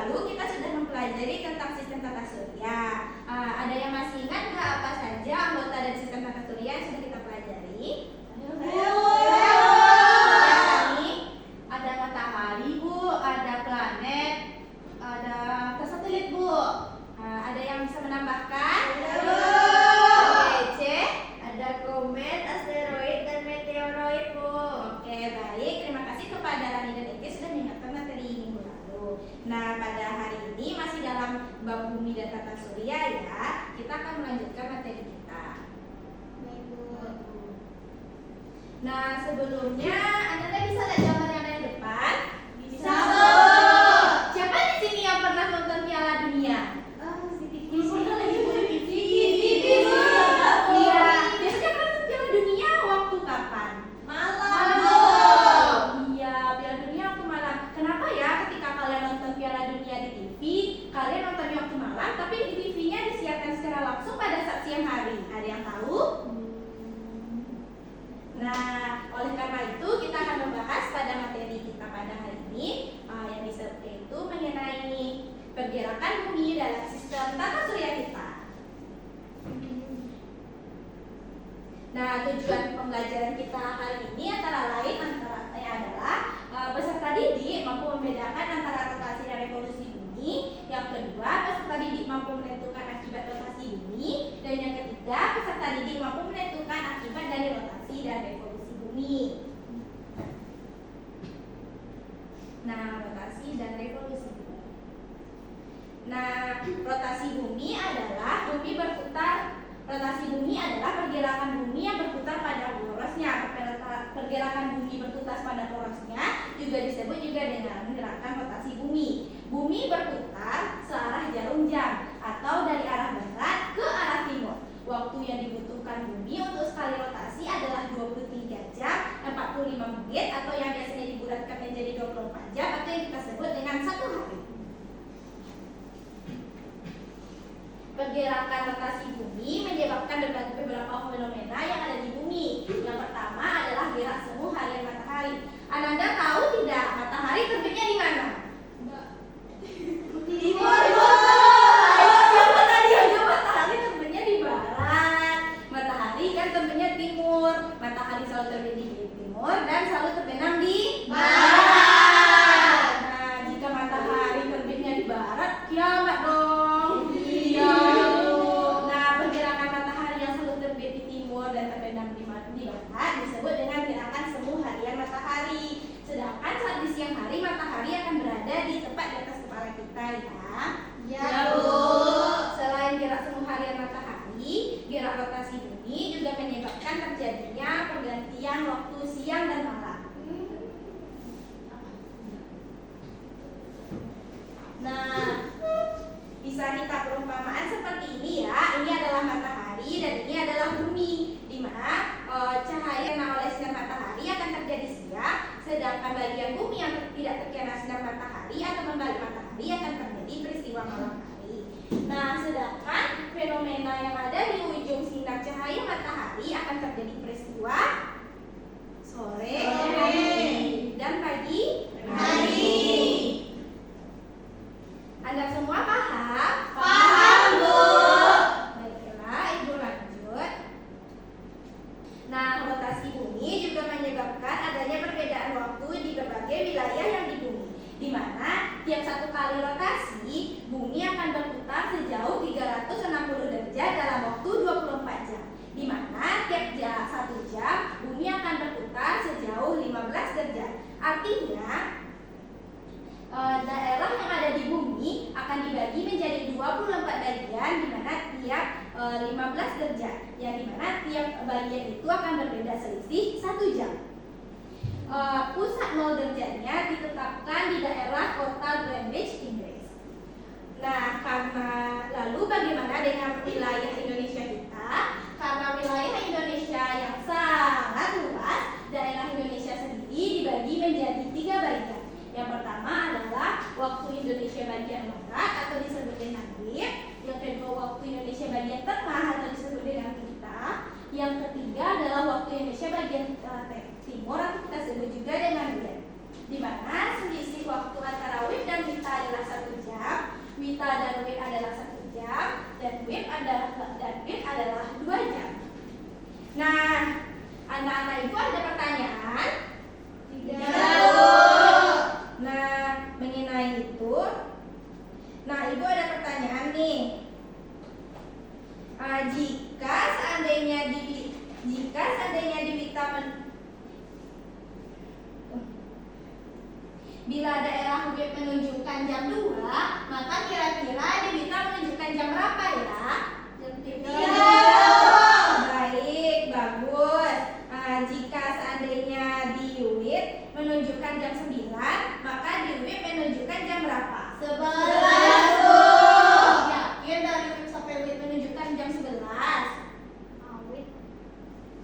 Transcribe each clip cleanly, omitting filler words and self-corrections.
lalu kita sudah mempelajari tentang sistem tata surya. Ada yang masih ingat nggak apa saja anggota dari sistem tata surya yang sudah kita pelajari? Ada matahari, Bu, ada planet, ada satelit, Bu. Ada yang bisa menambahkan? C, ada komet, asteroid, dan meteoroid, Bu. Oke, baik. Terima kasih kepada Rani dan Eke sudah mengingatkan materi minggu lalu. Nah, pada hari ini masih dalam bab bumi dan tata surya ya. Kita akan melanjutkan materi kita. Nah, sebelumnya Anda bisa lihat gambar yang ada di depan? Bisa, Bu. Siapa di sini yang pernah nonton Piala Dunia? Iya. Biasanya nonton Piala Dunia waktu kapan? Malam. Iya, Piala Dunia waktu malam. Kenapa ya ketika kalian nonton Piala Dunia di TV, kalian nontonnya waktu malam, tapi di TV-nya disiarkan secara langsung pada saat siang hari? Ada yang tahu? Nah, oleh karena itu kita akan membahas pada materi kita pada hari ini yang yaitu mengenai pergerakan bumi dalam sistem tata surya kita. Nah, tujuan pembelajaran kita hari ini antara lain adalah peserta didik mampu membedakan antara rotasi dan revolusi bumi. Yang kedua, peserta didik mampu menentukan akibat rotasi bumi. Dan yang ketiga, peserta didik mampu menentukan akibat dari rotasi dan revolusi bumi. Nah, rotasi dan revolusi bumi. Nah, rotasi bumi adalah bumi berputar. Rotasi bumi adalah pergerakan bumi yang berputar pada porosnya. Pergerakan bumi berputar pada porosnya juga disebut juga dengan gerakan rotasi bumi. Bumi berputar searah jarum jam atau dari arah barat ke arah timur. Waktu yang dibutuhkan bumi untuk sekali rotasi adalah 23 jam 45 menit atau yang biasanya dibulatkan menjadi 24 jam atau yang kita sebut dengan 1 hari. Pergerakan rotasi bumi menyebabkan beberapa fenomena yang ada di bumi. Yang pertama adalah gerak semu harian matahari. Ananda tahu tidak matahari terbitnya di mana? Timur. Siapa tadi aja matahari terbitnya di barat. Matahari kan terbitnya timur. Matahari selalu terbit di timur dan selalu terbenam di barat. Nah, jika matahari terbitnya di barat, kiamat dong. Iya. Nah, pergerakan matahari yang selalu terbit di timur dan terbenam di barat disebut dengan gerakan semu harian matahari. Sedangkan saat di siang hari matahari akan berada di tepat di atas kepala kita ya. Ya, Bu. Selain gerak semu harian matahari, gerak rotasi bumi juga menyebabkan terjadinya pergantian waktu siang dan malam. Nah, bisa kita perumpamaan seperti ini ya. Ini adalah matahari dan ini adalah bumi, di mana cahaya yang oleh sinar matahari akan terjadi siang, sedangkan bagian bumi yang tidak terkena sinar matahari atau membalik matahari akan terjadi peristiwa malam hari. Nah, sedangkan fenomena yang ada di ujung sinar cahaya matahari akan terjadi peristiwa sore, dan pagi. Anda semua paham? Paham, Bu. Baiklah, Ibu lanjut. Nah, rotasi bumi juga menyebabkan adanya perbedaan waktu di berbagai wilayah yang di bumi, di mana tiap satu kali rotasi, bumi akan berputar sejauh 360 derajat dalam waktu 24 jam. Di mana tiap 1 jam, bumi akan berputar sejauh 15 derajat. Artinya, daerah yang ada di bumi akan dibagi menjadi 24 bagian di mana tiap 15 derajat, yang di mana tiap bagian itu akan berbeda selisih 1 jam. Pusat 0 derajatnya ditetapkan di daerah kota Greenwich, Inggris. Nah, lalu bagaimana dengan wilayah Indonesia kita? Karena wilayah Indonesia yang sangat luas, daerah Indonesia sendiri dibagi menjadi 3 bagian. Yang pertama adalah waktu Indonesia bagian barat atau disebut dengan WIB. Yang kedua waktu Indonesia bagian tengah atau disebut dengan WITA. Yang ketiga adalah waktu Indonesia bagian timur atau kita sebut juga dengan WIB. Di mana selisih waktu antara WIB dan WITA adalah 1 jam. nih. Jika seandainya Dewita bila daerah web menunjukkan jam 2, maka kira-kira Dewita menunjukkan jam berapa ya? Jam 3. Baik, bagus. Jika seandainya di web menunjukkan jam 9, maka di web menunjukkan jam berapa? 11. Yakin dari web sampai web menunjukkan jam 11? Web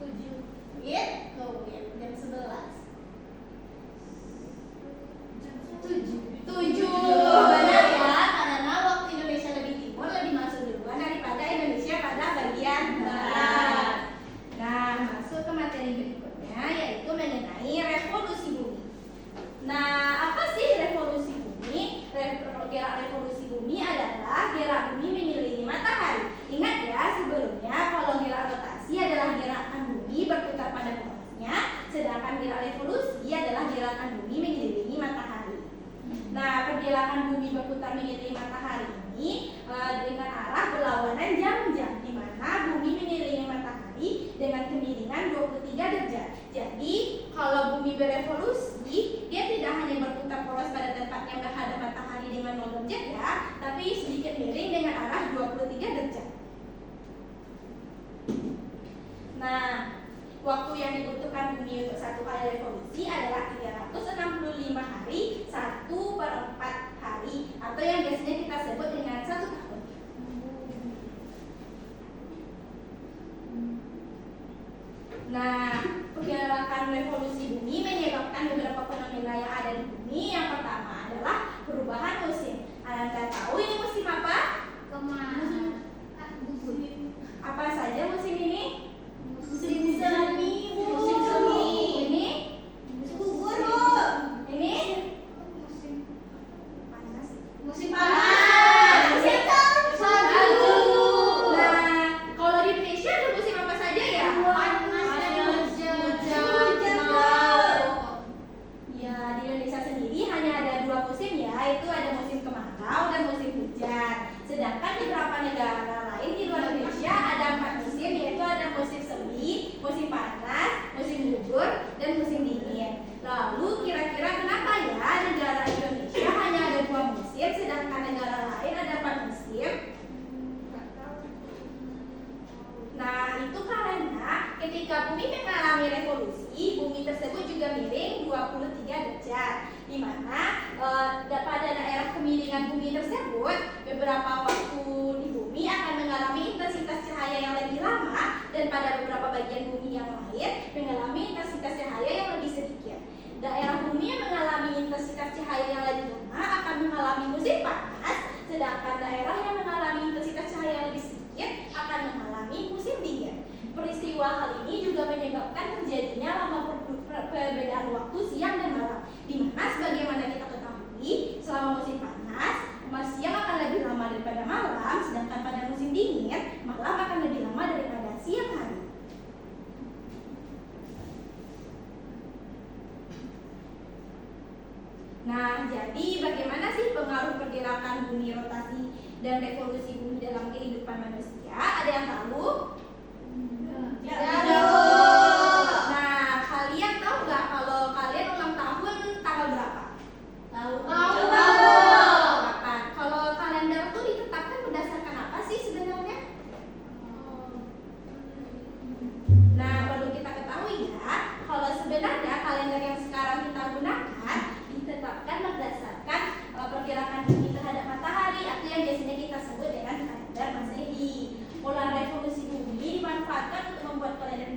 7. Web ke web jam 11. 7. Benar ya, karena waktu Indonesia lebih timur lebih masuk duluan daripada Indonesia pada bagian barat. Nah, masuk ke materi berikutnya, yaitu mengenai revolusi bumi. Nah, apa sih revolusi bumi? Gerak revolusi bumi adalah gerak bumi mengelilingi matahari. Ingat ya, sebelumnya kalau gerak rotasi adalah gerakan bumi berputar pada porosnya, sedangkan gerak revolusi adalah gerakan bumi mengelilingi matahari. Nah, pergerakan bumi berputar mengelilingi matahari ini dengan arah berlawanan jam-jam, di mana bumi mengelilingi matahari dengan kemiringan 23 derajat. Jadi, kalau bumi berevolusi, dia tidak hanya berputar poros pada tempat yang menghadap matahari dengan 0 derajat ya, tapi sedikit miring dengan arah 23 derajat. Nah, waktu yang dibutuhkan bumi untuk satu kali revolusi adalah 365 hari, 1/4 hari, atau yang biasanya kita sebut dengan 1 tahun. Nah, pergerakan revolusi bumi menyebabkan beberapa fenomena yang ada di bumi. Yang pertama adalah perubahan musim. Anda tahu ini musim apa? Apa saja musim ini? Musim semi. Musim semi. Ini musim gugur. Ini musim panas. Musim panas. Musim salju. Nah, kalau di Indonesia ada musim apa saja ya? Ya, di Indonesia sendiri hanya ada 2 musim ya, yaitu ada musim kemarau dan musim hujan. Sedangkan di beberapa negara lain di luar Indonesia ada 4 musim, yaitu ada musim semi, musim panas, musim gugur, dan musim dingin. Lalu kira-kira kenapa ya negara Indonesia hanya ada 2 musim, sedangkan negara lain ada 4 musim? Nah, itu karena ketika bumi mengalami revolusi, bumi tersebut juga miring 23 derajat, di mana pada daerah kemiringan bumi tersebut, beberapa waktu di bumi akan mengalami intensitas cahaya yang lebih lama, dan pada beberapa bagian bumi yang lain mengalami intensitas cahaya yang lebih sedikit. Daerah bumi yang mengalami intensitas cahaya yang lebih lama akan mengalami musim panas, sedangkan daerah yang mengalami intensitas cahaya yang lebih sedikit akan mengalami musim dingin. Peristiwa hal ini juga menyebabkan terjadinya lama perbedaan waktu siang dan malam, di mana sebagaimana kita ketahui, selama musim panas, siang akan lebih lama daripada malam, sedangkan pada musim dingin, malam akan lebih lama daripada siang hari. Nah, jadi bagaimana sih pengaruh pergerakan bumi rotasi dan revolusi bumi dalam kehidupan manusia? Ada yang tahu? Nah, kalian tahu nggak kalau kalian ulang tahun tanggal berapa? Tahu. Kapan? Kalau kalender itu ditetapkan berdasarkan apa sih sebenarnya? Nah, perlu kita ketahui ya, kalau sebenarnya kalender yang sekarang kita gunakan ditetapkan berdasarkan pergerakan bumi terhadap matahari, atau yang biasanya kita sebut dengan kalender Masehi. Pola revolusi bumi dimanfaatkan untuk membuat kalender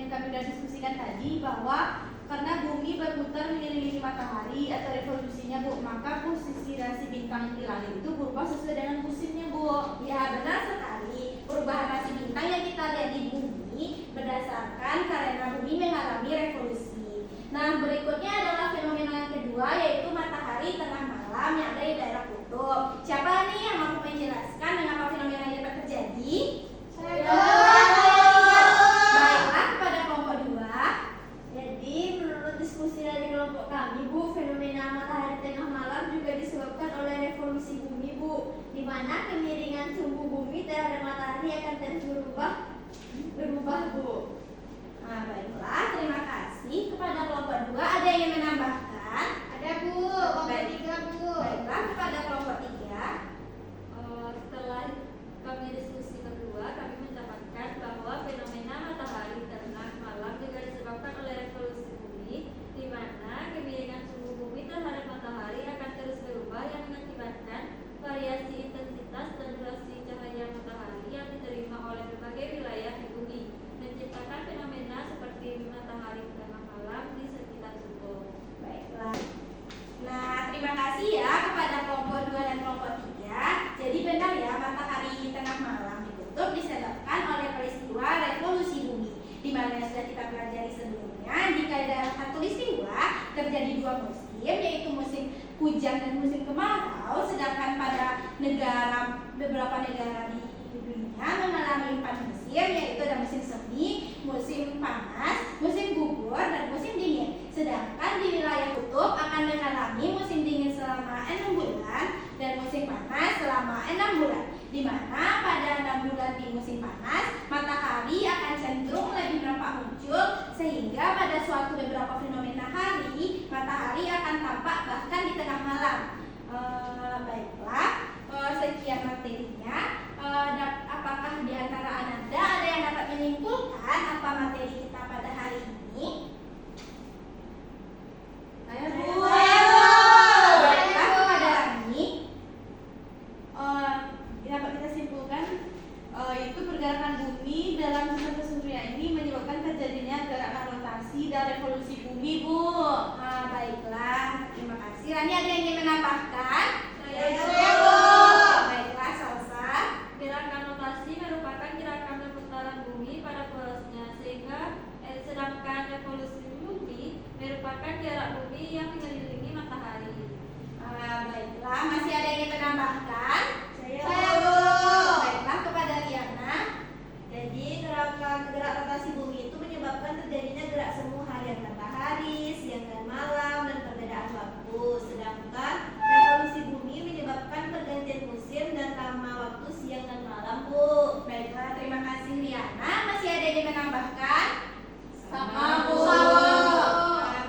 yang kami sudah diskusikan tadi, bahwa karena bumi berputar mengelilingi matahari atau revolusinya, Bu, maka posisi rasi bintang di langit itu berubah sesuai dengan musimnya, Bu. Ya, benar sekali. Perubahan rasi bintang yang kita lihat di bumi berdasarkan karena bumi mengalami revolusi. Nah, berikutnya adalah fenomena yang kedua, yaitu matahari tengah malam yang ada di daerah kutub. Siapa nih yang mampu menjelaskan mengapa fenomena ini dapat terjadi? Baiklah, kepada kelompok 2. Jadi menurut diskusi dari kelompok kami, Bu, fenomena matahari tengah malam juga disebabkan oleh revolusi bumi, Bu, di mana kemiringan sumbu bumi terhadap matahari akan terus berubah, Bu. Nah, baiklah, terima kasih. Kepada kelompok 2, ada yang ingin menambahkan? Ada, Bu. Kelompok 3, Bu. Baiklah, kepada kelompok 3. Setelah kami diskusi kedua, kami mendapatkan bahwa fenomena matahari tengah malam juga disebabkan oleh revolusi bumi, di mana kemiringan suhu bumi terhadap matahari akan terus berubah yang mengakibatkan variasi intensitas dan durasi cahaya matahari yang diterima oleh berbagai wilayah di bumi, menciptakan fenomena seperti matahari tengah malam di sekitar kutub. Baiklah. Nah, terima kasih ya kepada kelompok 2 dan kelompok 3. Jadi benar ya, matahari tengah malam di kutub disebabkan oleh peristiwa revolusi bumi, di mana sudah kita pelajari sebelumnya. Jika dalam satu peristiwa terjadi 2 musim, yaitu musim hujan dan musim kemarau, sedangkan pada beberapa negara di dunia mengalami 4 musim, yaitu ada musim semi, musim panas, musim gugur, dan musim dingin. Sedangkan di wilayah kutub akan mengalami musim dingin selama 6 bulan dan musim panas selama 6 bulan, di mana pada 6 bulan di musim panas matahari akan cenderung lebih nampak muncul, sehingga pada suatu beberapa fenomena hari matahari akan tampak bahkan di tengah malam. Baiklah, sekian materinya. Apakah di antara Anda ada yang dapat menyimpulkan apa materi kita pada hari ini? Saya, Bu. Baiklah, kepada Rani, dapat kita simpulkan itu pergerakan bumi dalam sistem surya ini menyebabkan terjadinya gerakan rotasi dan revolusi bumi, Bu. Baiklah, terima kasih. Rani, ada yang ingin menambahkan? Saya, Bu. Baiklah, Salsa. Gerakan rotasi merupakan gerakan perputaran bumi pada porosnya, sedangkan revolusi bumi merupakan gerak bumi yang mengelilingi matahari. Baiklah, masih ada yang ingin menambahkan? Saya, Bu. Baiklah, kepada Riana. Jadi gerak rotasi bumi itu menyebabkan terjadinya gerak semu harian matahari, siang dan malam, dan perbedaan waktu. Sedangkan revolusi bumi menyebabkan pergantian musim dan lama waktu siang dan malam, Bu. Baiklah, terima kasih Riana. Masih ada yang ingin menambahkan? Sama, Bu.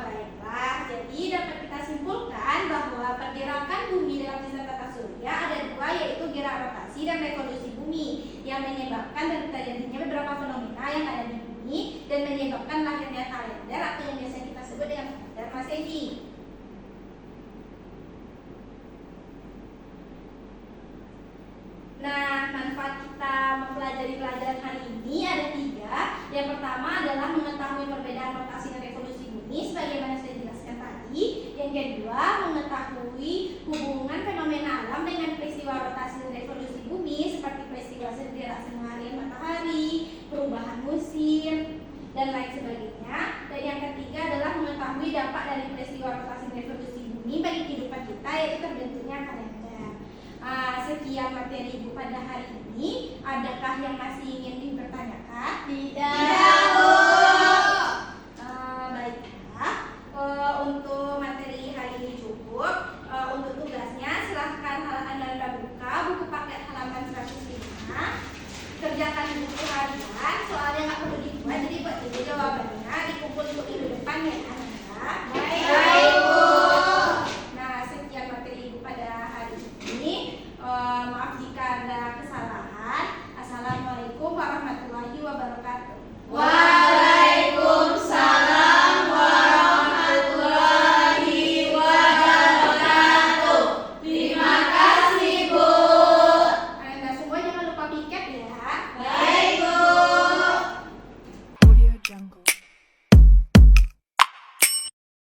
Baiklah, jadi dapat kita simpulkan bahwa pergerakan bumi dalam sistem tata surya ada 2, yaitu gerak rotasi dan revolusi bumi, yang menyebabkan dan terjadinya beberapa fenomena yang ada di bumi dan menyebabkan lahirnya kalender atau yang biasa kita sebut dengan kalender Masehi. Nah, manfaat kita mempelajari pelajaran hari ini ada 3. Yang pertama adalah mengetahui perbedaan rotasi dan revolusi bumi sebagaimana sudah dijelaskan tadi. Yang kedua, mengetahui hubungan fenomena alam dengan peristiwa rotasi dan revolusi bumi seperti peristiwa gerak semu harian matahari, perubahan musim, dan lain sebagainya. Dan yang ketiga adalah mengetahui dampak dari peristiwa rotasi dan revolusi bumi bagi kehidupan kita, yaitu terbentuknya kalender. Sekian materi Ibu pada hari ini. Adakah yang masih ingin dipertanyakan? Tidak, Bu. Baiklah, untuk materi hari ini cukup. Untuk tugasnya silahkan Anda buka buku paket halaman 105. Kerjakan buku harian, soalnya nggak perlu dibuat, jadi buat ini jawabannya dikumpul untuk minggu depan ya Anda. Baik, Bu. Nah, sekian materi Ibu pada hari ini. Maaf jika ada